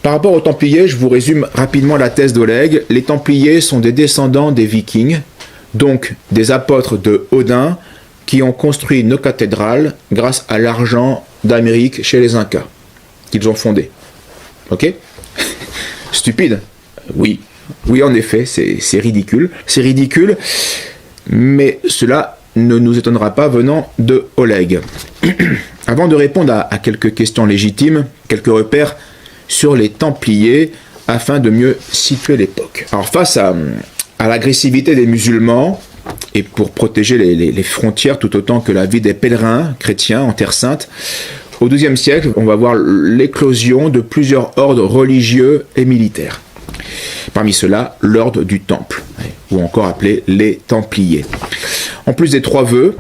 Par rapport aux Templiers, je vous résume rapidement la thèse d'Oleg. Les Templiers sont des descendants des Vikings, donc des apôtres de Odin, qui ont construit nos cathédrales grâce à l'argent d'Amérique chez les Incas, qu'ils ont fondé. Ok? Stupide? Oui. Oui, en effet, c'est ridicule. C'est ridicule, mais cela ne nous étonnera pas venant de Oleg. Avant de répondre à quelques questions légitimes, quelques repères sur les Templiers afin de mieux situer l'époque. Alors face à l'agressivité des musulmans et pour protéger les frontières tout autant que la vie des pèlerins chrétiens en Terre Sainte, au XIIe siècle, on va voir l'éclosion de plusieurs ordres religieux et militaires. Parmi ceux-là, l'ordre du Temple, ou encore appelé les Templiers. En plus des 3 vœux,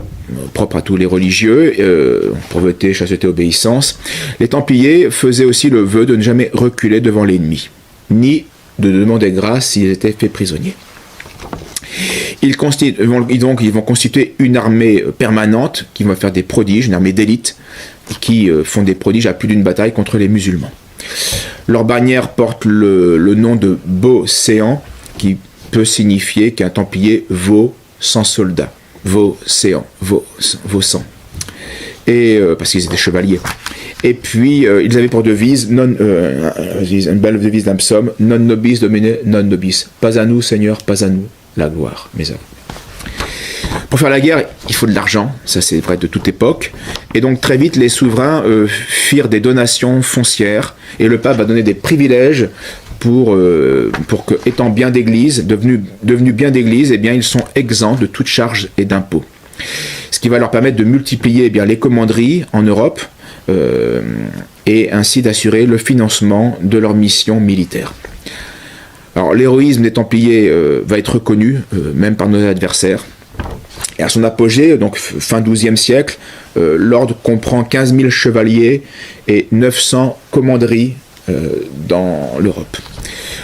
propres à tous les religieux, pauvreté, chasteté, obéissance, les Templiers faisaient aussi le vœu de ne jamais reculer devant l'ennemi, ni de demander grâce s'ils étaient faits prisonniers. Ils vont constituer une armée permanente qui va faire des prodiges, une armée d'élite, qui font des prodiges à plus d'une bataille contre les musulmans. Leur bannière porte le nom de Beauséant, qui peut signifier qu'un Templier vaut 100 soldats. Beauséant, vaut 100. Et parce qu'ils étaient chevaliers. Et puis ils avaient pour devise une belle devise d'un psaume: non nobis domine, non nobis. Pas à nous, Seigneur, pas à nous la gloire, mais à vous. Pour faire la guerre, il faut de l'argent, ça c'est vrai de toute époque. Et donc très vite, les souverains firent des donations foncières et le pape va donner des privilèges pour que, étant bien d'église, devenus bien d'église, eh bien ils sont exempts de toute charge et d'impôts. Ce qui va leur permettre de multiplier les commanderies en Europe et ainsi d'assurer le financement de leur mission militaire. Alors l'héroïsme des Templiers va être reconnu même par nos adversaires. Et à son apogée, donc fin XIIe siècle, l'ordre comprend 15 000 chevaliers et 900 commanderies dans l'Europe.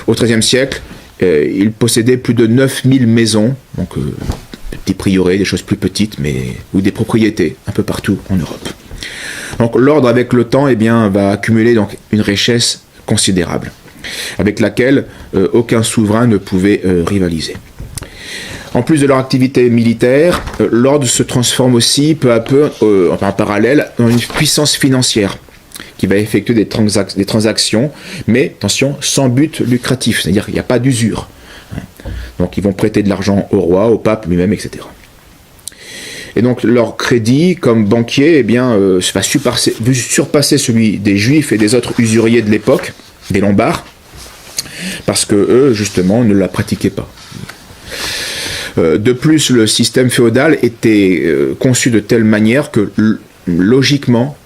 Au XIIIe siècle, il possédait plus de 9 000 maisons, donc des prieurés, des choses plus petites, ou des propriétés un peu partout en Europe. Donc l'ordre, avec le temps, va accumuler donc une richesse considérable, avec laquelle aucun souverain ne pouvait rivaliser. En plus de leur activité militaire, l'ordre se transforme aussi peu à peu, en parallèle, dans une puissance financière qui va effectuer des transactions, mais attention, sans but lucratif, c'est-à-dire qu'il n'y a pas d'usure. Donc ils vont prêter de l'argent au roi, au pape lui-même, etc. Et donc leur crédit comme banquier va surpasser celui des Juifs et des autres usuriers de l'époque, des Lombards, parce que eux, justement, ne la pratiquaient pas. De plus, le système féodal était conçu de telle manière que, logiquement,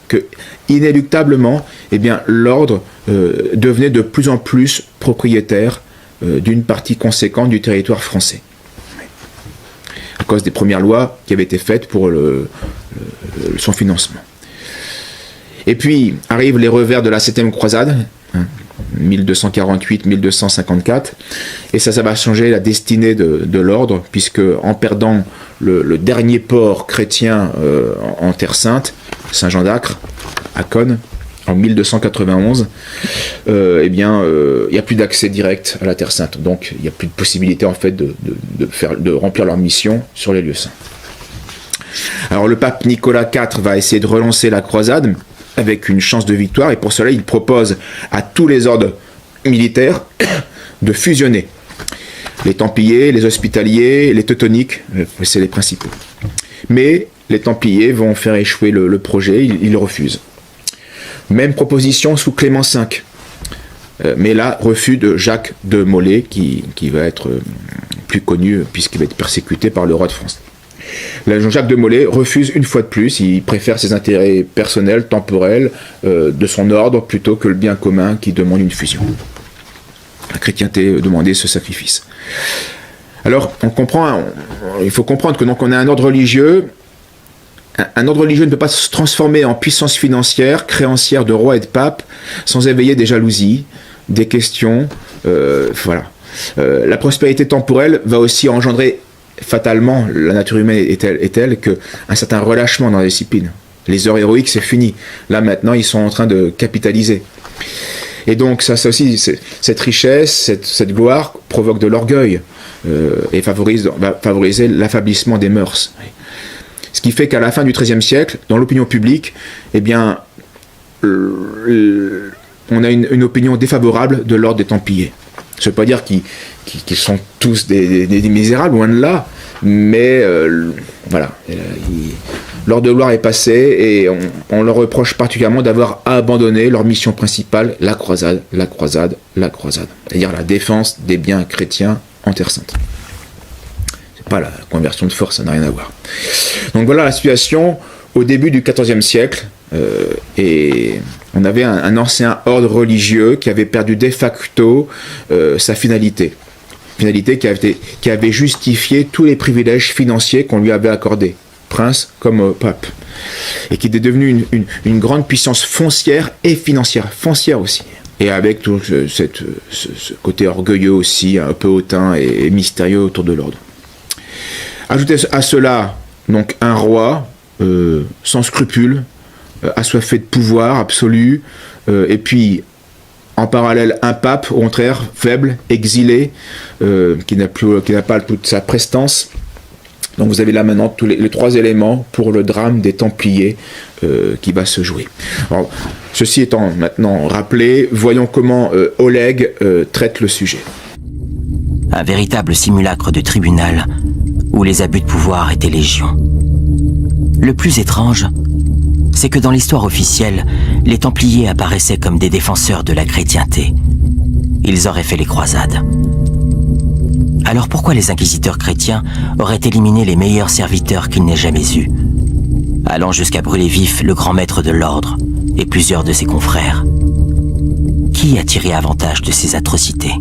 inéluctablement, l'ordre devenait de plus en plus propriétaire d'une partie conséquente du territoire français. À cause des premières lois qui avaient été faites pour son financement. Et puis, arrivent les revers de la 7e croisade, 1248-1254, et ça va changer la destinée de l'ordre, puisque en perdant le dernier port chrétien en Terre Sainte, Saint-Jean d'Acre, à Cône, en 1291, il n'y a plus d'accès direct à la Terre Sainte, donc il n'y a plus de possibilité en fait de remplir leur mission sur les lieux saints. Alors le pape Nicolas IV va essayer de relancer la croisade avec une chance de victoire, et pour cela il propose à tous les ordres militaires de fusionner. Les Templiers, les Hospitaliers, les Teutoniques, c'est les principaux. Mais les Templiers vont faire échouer le projet, ils refusent. Même proposition sous Clément V, mais là, refus de Jacques de Molay, qui va être plus connu puisqu'il va être persécuté par le roi de France. Jacques de Molay refuse une fois de plus, il préfère ses intérêts personnels, temporels, de son ordre, plutôt que le bien commun qui demande une fusion. La chrétienté demandait ce sacrifice. Alors, il faut comprendre que donc on a un ordre religieux. Un ordre religieux ne peut pas se transformer en puissance financière, créancière de rois et de papes, sans éveiller des jalousies, des questions. La prospérité temporelle va aussi engendrer fatalement, la nature humaine est telle qu'un certain relâchement dans la discipline. Les heures héroïques, c'est fini. Là, maintenant, ils sont en train de capitaliser. Et donc ça aussi, cette richesse, cette gloire provoque de l'orgueil et va favoriser l'affaiblissement des mœurs. Ce qui fait qu'à la fin du XIIIe siècle, dans l'opinion publique, eh bien, on a une opinion défavorable de l'ordre des Templiers. Ça ne veut pas dire qu'ils sont tous des misérables, loin de là, mais voilà. L'ordre de gloire est passé et on leur reproche particulièrement d'avoir abandonné leur mission principale, la croisade. C'est-à-dire la défense des biens chrétiens en Terre Sainte. C'est pas la conversion de force, ça n'a rien à voir. Donc voilà la situation au début du XIVe siècle. Et on avait un ancien ordre religieux qui avait perdu de facto sa finalité qui avait justifié tous les privilèges financiers qu'on lui avait accordés, prince comme pape, et qui était devenu une grande puissance foncière et foncière aussi, et avec tout ce côté orgueilleux aussi, un peu hautain et mystérieux autour de l'ordre. Ajoutez à cela donc un roi sans scrupules, assoiffé de pouvoir absolu, et puis en parallèle un pape au contraire faible, exilé, qui n'a pas toute sa prestance. Donc vous avez là maintenant tous les trois éléments pour le drame des Templiers qui va se jouer. Alors, ceci étant maintenant rappelé, voyons comment Oleg traite le sujet. Un véritable simulacre de tribunal où les abus de pouvoir étaient légion. Le plus étrange, c'est que dans l'histoire officielle, les Templiers apparaissaient comme des défenseurs de la chrétienté. Ils auraient fait les croisades. Alors pourquoi les inquisiteurs chrétiens auraient éliminé les meilleurs serviteurs qu'ils n'aient jamais eus, allant jusqu'à brûler vif le grand maître de l'ordre et plusieurs de ses confrères? Qui a tiré avantage de ces atrocités?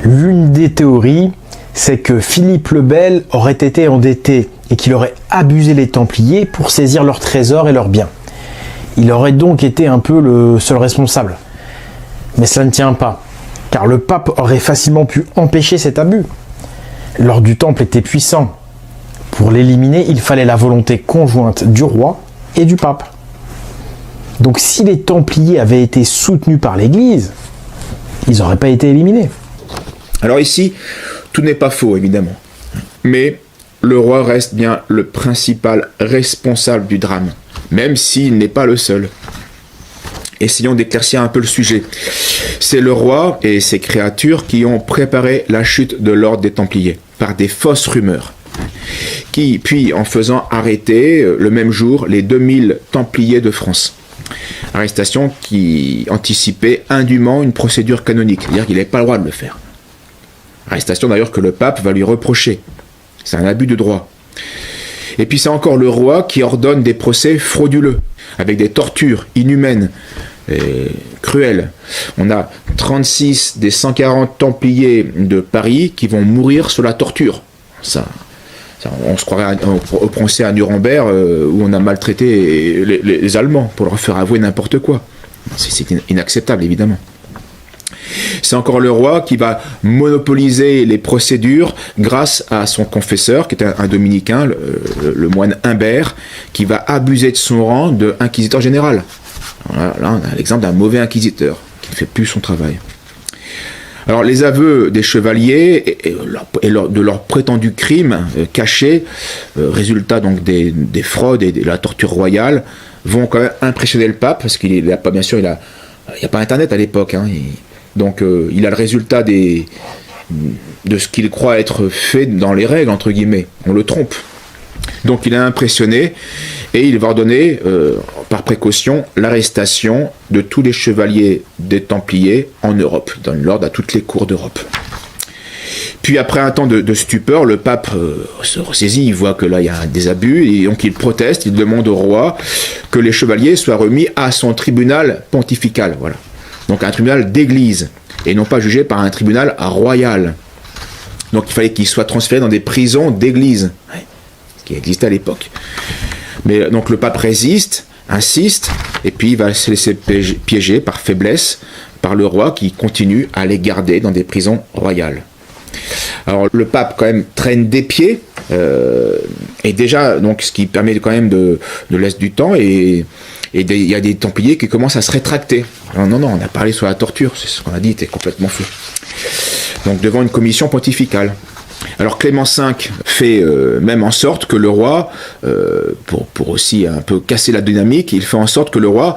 L'une des théories, c'est que Philippe le Bel aurait été endetté et qu'il aurait abusé les Templiers pour saisir leurs trésors et leurs biens. Il aurait donc été un peu le seul responsable. Mais cela ne tient pas, car le pape aurait facilement pu empêcher cet abus. L'ordre du Temple était puissant. Pour l'éliminer, il fallait la volonté conjointe du roi et du pape. Donc si les Templiers avaient été soutenus par l'Église, ils n'auraient pas été éliminés. Alors ici, tout n'est pas faux évidemment, mais le roi reste bien le principal responsable du drame, même s'il n'est pas le seul. Essayons d'éclaircir un peu le sujet. C'est le roi et ses créatures qui ont préparé la chute de l'ordre des Templiers, par des fausses rumeurs, puis en faisant arrêter le même jour les 2000 Templiers de France. Arrestation qui anticipait indûment une procédure canonique, c'est-à-dire qu'il n'avait pas le droit de le faire. Arrestation d'ailleurs que le pape va lui reprocher. C'est un abus de droit. Et puis c'est encore le roi qui ordonne des procès frauduleux, avec des tortures inhumaines et cruelles. On a 36 des 140 Templiers de Paris qui vont mourir sous la torture. Ça on se croirait au procès à Nuremberg où on a maltraité les Allemands pour leur faire avouer n'importe quoi. C'est inacceptable évidemment. C'est encore le roi qui va monopoliser les procédures grâce à son confesseur, qui est un dominicain, le moine Humbert, qui va abuser de son rang de inquisiteur général. Voilà, là, on a l'exemple d'un mauvais inquisiteur qui ne fait plus son travail. Alors, les aveux des chevaliers et de leurs prétendus crimes cachés, résultat donc des fraudes et de la torture royale, vont quand même impressionner le pape, parce qu'il n'a pas, bien sûr, il n'y a pas Internet à l'époque, hein, donc il a le résultat de ce qu'il croit être fait dans les règles, entre guillemets. On le trompe. Donc il est impressionné et il va ordonner, par précaution, l'arrestation de tous les chevaliers des Templiers en Europe. Il donne l'ordre à toutes les cours d'Europe. Puis après un temps de stupeur, le pape se ressaisit, il voit que là il y a des abus, et donc il proteste, il demande au roi que les chevaliers soient remis à son tribunal pontifical. Voilà. Donc un tribunal d'église, et non pas jugé par un tribunal royal. Donc il fallait qu'ils soient transférés dans des prisons d'église, ce qui existait à l'époque. Mais donc le pape résiste, insiste, et puis il va se laisser piéger par faiblesse par le roi qui continue à les garder dans des prisons royales. Alors le pape quand même traîne des pieds, et déjà donc ce qui permet quand même de laisser du temps, et Et il y a des Templiers qui commencent à se rétracter. Alors, non, on a parlé sur la torture, c'est ce qu'on a dit, c'était complètement faux. Donc devant une commission pontificale. Alors Clément V fait même en sorte que le roi, pour aussi un peu casser la dynamique, il fait en sorte que le roi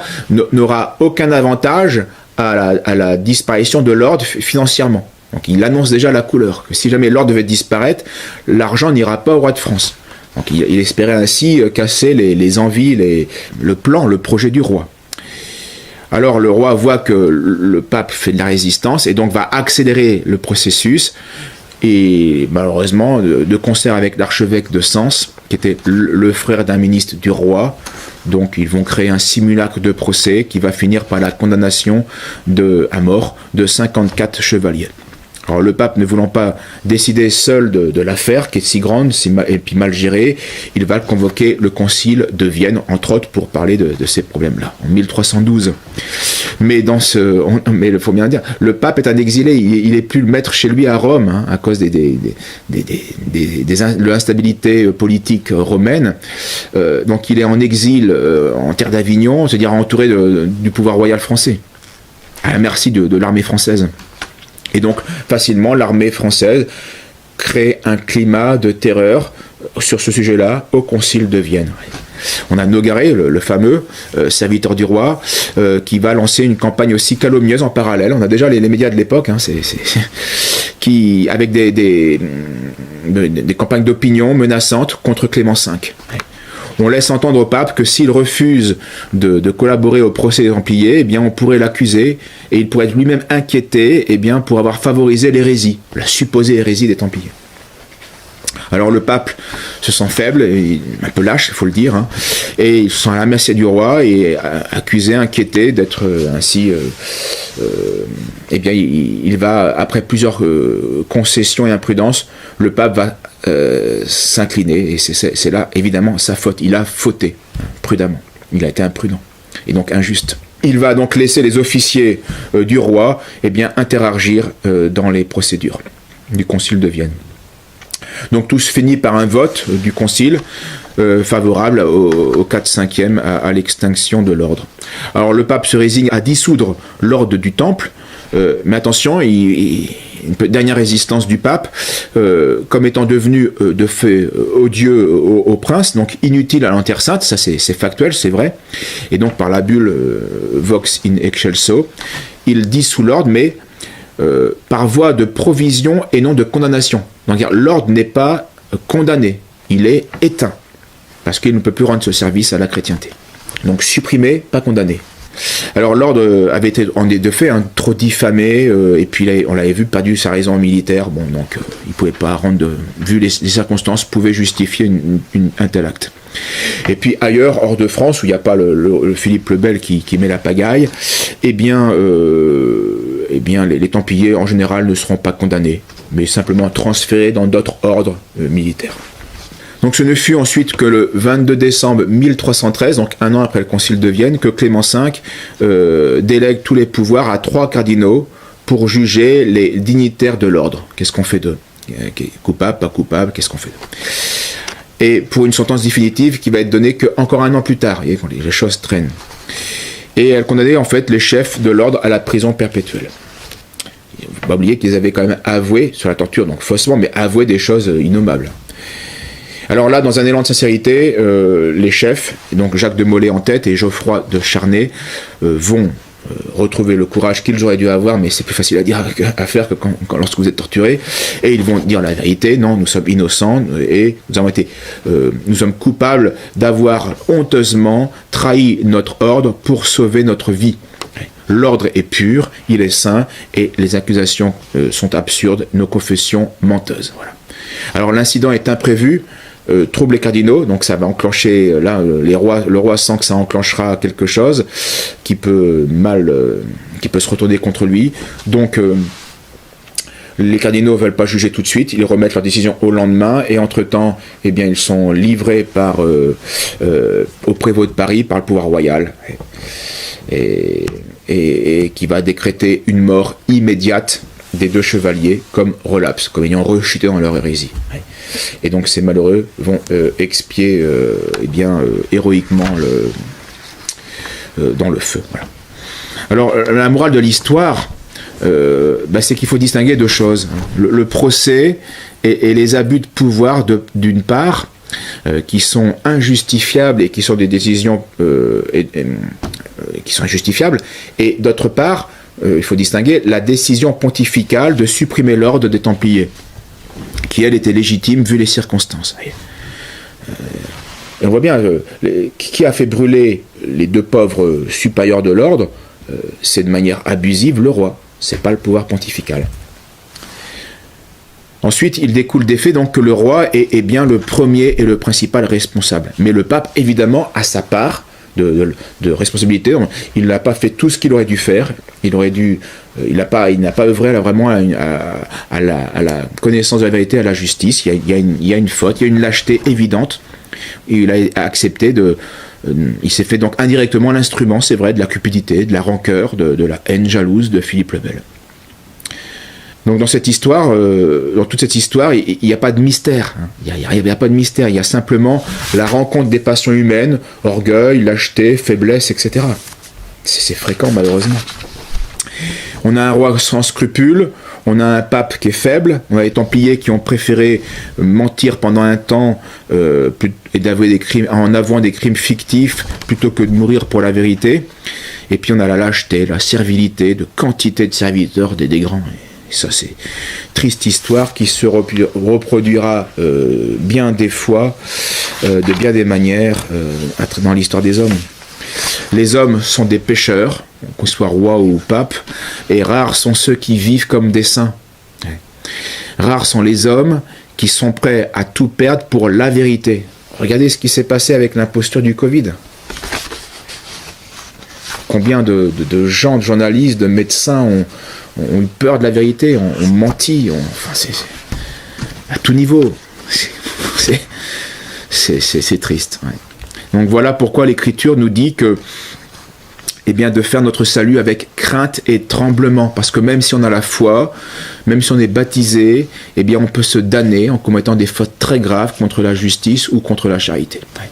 n'aura aucun avantage à la disparition de l'ordre financièrement. Donc il annonce déjà la couleur, que si jamais l'ordre devait disparaître, l'argent n'ira pas au roi de France. Donc il espérait ainsi casser les envies, le projet du roi. Alors le roi voit que le pape fait de la résistance et donc va accélérer le processus. Et malheureusement, de concert avec l'archevêque de Sens, qui était le frère d'un ministre du roi, donc ils vont créer un simulacre de procès qui va finir par la condamnation à mort de 54 chevaliers. Alors le pape, ne voulant pas décider seul de l'affaire, qui est si grande et puis mal gérée, il va convoquer le concile de Vienne, entre autres, pour parler de ces problèmes-là, en 1312. Mais il faut bien dire, le pape est un exilé, il n'est plus le maître chez lui à Rome, hein, à cause de l'instabilité politique romaine. Donc il est en exil en terre d'Avignon, c'est-à-dire entouré du pouvoir royal français, à la merci de l'armée française. Et donc, facilement, l'armée française crée un climat de terreur sur ce sujet-là au Concile de Vienne. On a Nogaret, le fameux serviteur du roi, qui va lancer une campagne aussi calomnieuse en parallèle. On a déjà les médias de l'époque, hein, avec des campagnes d'opinion menaçantes contre Clément V. On laisse entendre au pape que s'il refuse de collaborer au procès des Templiers, eh bien on pourrait l'accuser et il pourrait être lui-même inquiété pour avoir favorisé l'hérésie, la supposée hérésie des Templiers. Alors le pape se sent faible, et un peu lâche, il faut le dire, hein, et il se sent à la merci du roi et accusé, inquiété d'être ainsi... il va, après plusieurs concessions et imprudences, le pape va s'incliner, et c'est là évidemment sa faute. Il a fauté prudemment, il a été imprudent et donc injuste. Il va donc laisser les officiers du roi interagir dans les procédures du concile de Vienne. Donc tout se finit par un vote du concile favorable au 4/5e à l'extinction de l'ordre. Alors le pape se résigne à dissoudre l'ordre du Temple, mais attention, une dernière résistance du pape, comme étant devenu de fait odieux au prince, donc inutile à l'Enterre Sainte, ça c'est factuel, c'est vrai, et donc par la bulle Vox in Excelso, il dissout l'ordre, mais par voie de provision et non de condamnation. Donc l'ordre n'est pas condamné, il est éteint, parce qu'il ne peut plus rendre ce service à la chrétienté. Donc supprimé, pas condamné. Alors l'ordre avait été de fait trop diffamé, et puis on l'avait vu perdu sa raison militaire, donc il ne pouvait pas rendre, vu les circonstances, pouvait justifier un tel acte. Et puis ailleurs, hors de France, où il n'y a pas le Philippe le Bel qui met la pagaille, les Templiers en général ne seront pas condamnés, mais simplement transférés dans d'autres ordres militaires. Donc ce ne fut ensuite que le 22 décembre 1313, donc un an après le concile de Vienne, que Clément V délègue tous les pouvoirs à 3 cardinaux pour juger les dignitaires de l'ordre. Qu'est-ce qu'on fait d'eux ? Coupable, pas coupable, qu'est-ce qu'on fait d'eux ? Et pour une sentence définitive qui va être donnée qu'encore un an plus tard, et quand les choses traînent. Et elle condamnait en fait les chefs de l'ordre à la prison perpétuelle. Il ne faut pas oublier qu'ils avaient quand même avoué, sur la torture, donc faussement, mais avoué des choses innommables. Alors là, dans un élan de sincérité, les chefs, donc Jacques de Molay en tête et Geoffroy de Charnay, vont retrouver le courage qu'ils auraient dû avoir, mais c'est plus facile à dire à faire que lorsque vous êtes torturé, et ils vont dire la vérité. Non, nous sommes innocents et nous sommes coupables d'avoir honteusement trahi notre ordre pour sauver notre vie. L'ordre est pur, il est saint, et les accusations sont absurdes, nos confessions menteuses. Voilà. Alors l'incident est imprévu, trouble les cardinaux, donc ça va enclencher, là, le roi sent que ça enclenchera quelque chose qui peut se retourner contre lui, donc les cardinaux ne veulent pas juger tout de suite, ils remettent leur décision au lendemain, et entre-temps, ils sont livrés au prévôt de Paris par le pouvoir royal, et qui va décréter une mort immédiate des 2 chevaliers comme relapse, comme ayant rechuté dans leur hérésie. Et donc ces malheureux vont expier héroïquement dans le feu. Voilà. Alors, la morale de l'histoire, c'est qu'il faut distinguer deux choses. Le procès et les abus de pouvoir, d'une part, qui sont injustifiables et qui sont des décisions qui sont injustifiables, et d'autre part, il faut distinguer la décision pontificale de supprimer l'ordre des Templiers, qui, elle, était légitime vu les circonstances. Et on voit bien, qui a fait brûler les deux pauvres supérieurs de l'ordre, c'est de manière abusive le roi, c'est pas le pouvoir pontifical. Ensuite, il découle des faits donc que le roi est bien le premier et le principal responsable. Mais le pape, évidemment, a sa part de responsabilité. Il n'a pas fait tout ce qu'il aurait dû faire. Il n'a pas œuvré vraiment à la connaissance de la vérité, à la justice. Il y a une faute, il y a une lâcheté évidente. Et il a accepté il s'est fait donc indirectement l'instrument, c'est vrai, de la cupidité, de la rancœur, de la haine jalouse de Philippe le Bel. Donc dans cette histoire, dans toute cette histoire, il n'y a pas de mystère. Il n'y a pas de mystère. Il y a simplement la rencontre des passions humaines, orgueil, lâcheté, faiblesse, etc. C'est fréquent malheureusement. On a un roi sans scrupules, on a un pape qui est faible, on a les Templiers qui ont préféré mentir pendant un temps et d'avouer des crimes, en avouant des crimes fictifs plutôt que de mourir pour la vérité. Et puis on a la lâcheté, la servilité de quantité de serviteurs des grands. Et ça, c'est une triste histoire qui se reproduira bien des fois, de bien des manières, dans l'histoire des hommes. Les hommes sont des pécheurs, qu'on soit roi ou pape, et rares sont ceux qui vivent comme des saints. Rares sont les hommes qui sont prêts à tout perdre pour la vérité. Regardez ce qui s'est passé avec l'imposture du Covid. Combien de gens, de journalistes, de médecins ont eu peur de la vérité, ont menti, c'est à tout niveau. C'est triste. Ouais. Donc voilà pourquoi l'Écriture nous dit que, de faire notre salut avec crainte et tremblement, parce que même si on a la foi, même si on est baptisé, on peut se damner en commettant des fautes très graves contre la justice ou contre la charité. Ouais.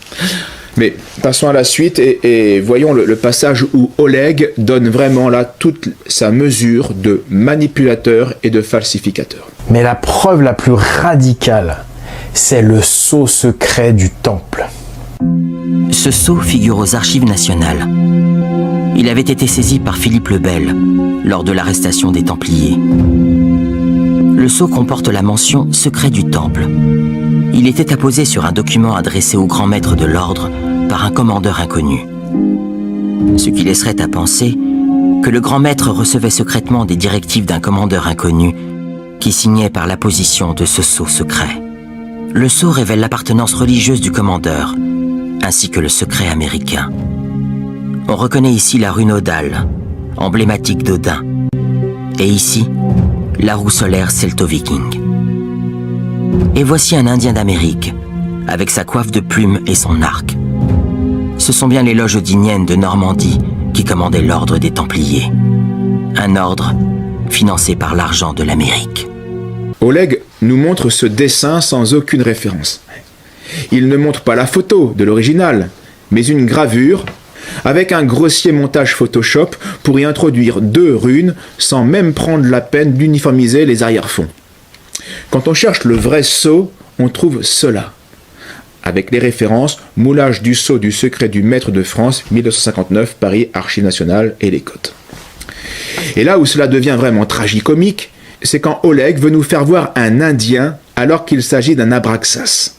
Mais passons à la suite et voyons le passage où Oleg donne vraiment là toute sa mesure de manipulateur et de falsificateur. Mais la preuve la plus radicale, c'est le sceau secret du temple. Ce sceau figure aux archives nationales. Il avait été saisi par Philippe le Bel lors de l'arrestation des Templiers. Le sceau comporte la mention « secret du temple ». Il était apposé sur un document adressé au grand maître de l'ordre par un commandeur inconnu. Ce qui laisserait à penser que le grand maître recevait secrètement des directives d'un commandeur inconnu qui signait par l'apposition de ce sceau secret. Le sceau révèle l'appartenance religieuse du commandeur, ainsi que le secret américain. On reconnaît ici la rue nodale, emblématique d'Odin, et ici, la roue solaire celto-viking. Et voici un Indien d'Amérique, avec sa coiffe de plumes et son arc. Ce sont bien les loges odiniennes de Normandie qui commandaient l'ordre des Templiers. Un ordre financé par l'argent de l'Amérique. Oleg nous montre ce dessin sans aucune référence. Il ne montre pas la photo de l'original, mais une gravure avec un grossier montage Photoshop pour y introduire 2 runes sans même prendre la peine d'uniformiser les arrière-fonds. Quand on cherche le vrai sceau, on trouve cela, avec les références moulage du sceau du secret du maître de France, 1959, Paris, Archives nationales et les cotes. Et là où cela devient vraiment tragicomique, c'est quand Oleg veut nous faire voir un Indien alors qu'il s'agit d'un abraxas.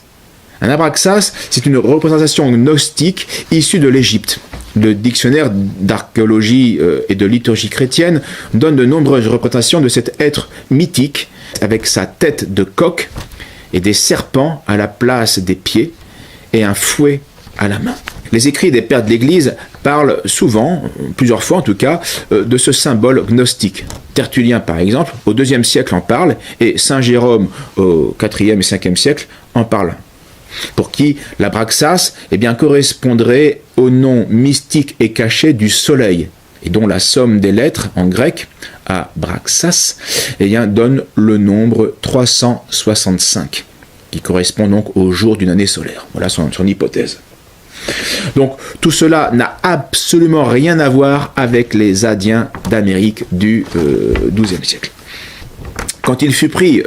Un abraxas, c'est une représentation gnostique issue de l'Égypte. Le dictionnaire d'archéologie et de liturgie chrétienne donne de nombreuses représentations de cet être mythique avec sa tête de coq et des serpents à la place des pieds et un fouet à la main. Les écrits des pères de l'Église parlent souvent, plusieurs fois en tout cas, de ce symbole gnostique. Tertullien par exemple, au IIe siècle en parle, et Saint Jérôme au IVe et Ve siècle en parle. Pour qui l'Abraxas correspondrait au nom mystique et caché du soleil, et dont la somme des lettres en grec, Abraxas, donne le nombre 365, qui correspond donc au jour d'une année solaire. Voilà son hypothèse. Donc tout cela n'a absolument rien à voir avec les Indiens d'Amérique du XIIe siècle. Quand il fut pris,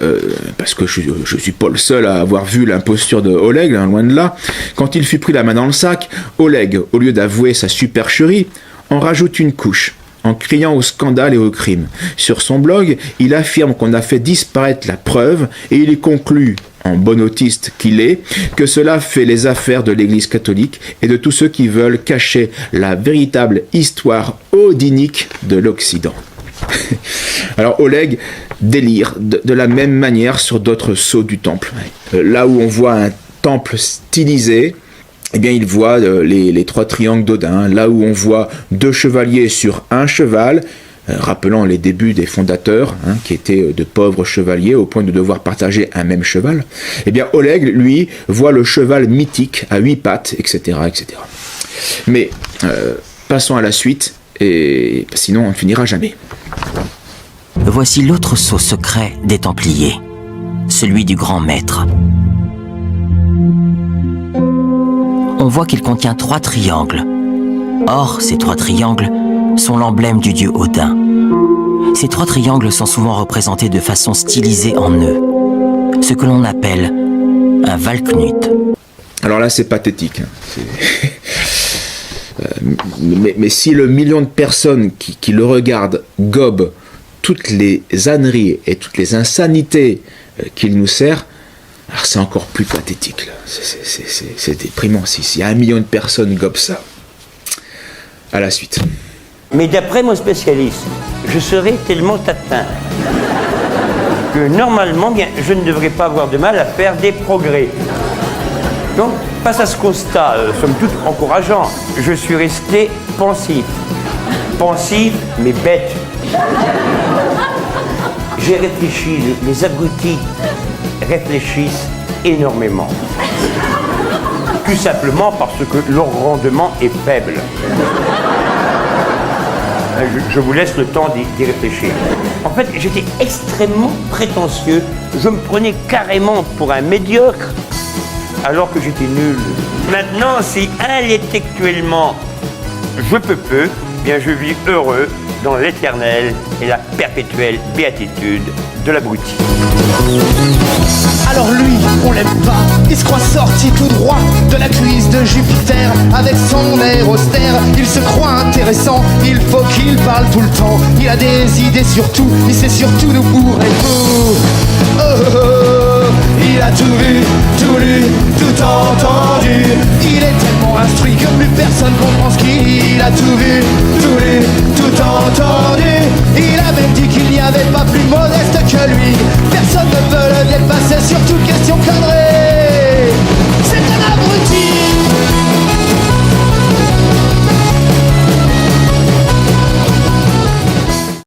parce que je ne suis pas le seul à avoir vu l'imposture de Oleg, hein, loin de là, quand il fut pris la main dans le sac, Oleg, au lieu d'avouer sa supercherie, en rajoute une couche, en criant au scandale et au crime. Sur son blog, il affirme qu'on a fait disparaître la preuve et il conclut, en bon autiste qu'il est, que cela fait les affaires de l'Église catholique et de tous ceux qui veulent cacher la véritable histoire odinique de l'Occident. Alors Oleg délire de la même manière sur d'autres sceaux du temple. Là où on voit un temple stylisé, eh bien il voit les 3 triangles d'Odin. Là où on voit 2 chevaliers sur un cheval, rappelant les débuts des fondateurs, hein, qui étaient de pauvres chevaliers au point de devoir partager un même cheval, eh bien Oleg, lui, voit le cheval mythique à 8 pattes, etc. etc. Mais passons à la suite, et sinon on ne finira jamais. Voici l'autre sceau secret des Templiers, celui du grand maître. On voit qu'il contient 3 triangles. Or, ces 3 triangles sont l'emblème du dieu Odin. Ces 3 triangles sont souvent représentés de façon stylisée en nœud, ce que l'on appelle un Valknut. Alors là, c'est pathétique. Mais si le million de personnes qui le regardent gobent toutes les âneries et toutes les insanités qu'il nous sert, alors c'est encore plus pathétique. Là. C'est déprimant. Si 1 million de personnes gobent ça. À la suite. Mais d'après mon spécialiste, je serais tellement atteint que normalement, bien, je ne devrais pas avoir de mal à faire des progrès. Donc, face à ce constat, somme toute encourageant, je suis resté pensif. Pensif, mais bête. J'ai réfléchi, les abrutis réfléchissent énormément. Tout simplement parce que leur rendement est faible. Je vous laisse le temps d'y réfléchir. En fait, j'étais extrêmement prétentieux. Je me prenais carrément pour un médiocre, alors que j'étais nul. Maintenant, si intellectuellement je peux peu, bien je vis heureux dans l'éternelle et la perpétuelle béatitude de l'abruti. Alors lui, on l'aime pas, il se croit sorti tout droit de la cuisse de Jupiter. Avec son air austère, il se croit intéressant, il faut qu'il parle tout le temps. Il a des idées sur tout, il sait surtout nous bourrer tout. Oh, oh, oh, il a tout vu, tout lu, tout entendu. Il est tellement instruit que plus personne comprend ce qu'il a tout vu, tout lu, tout entendu. Il a même dit qu'il n'y avait pas plus mauvais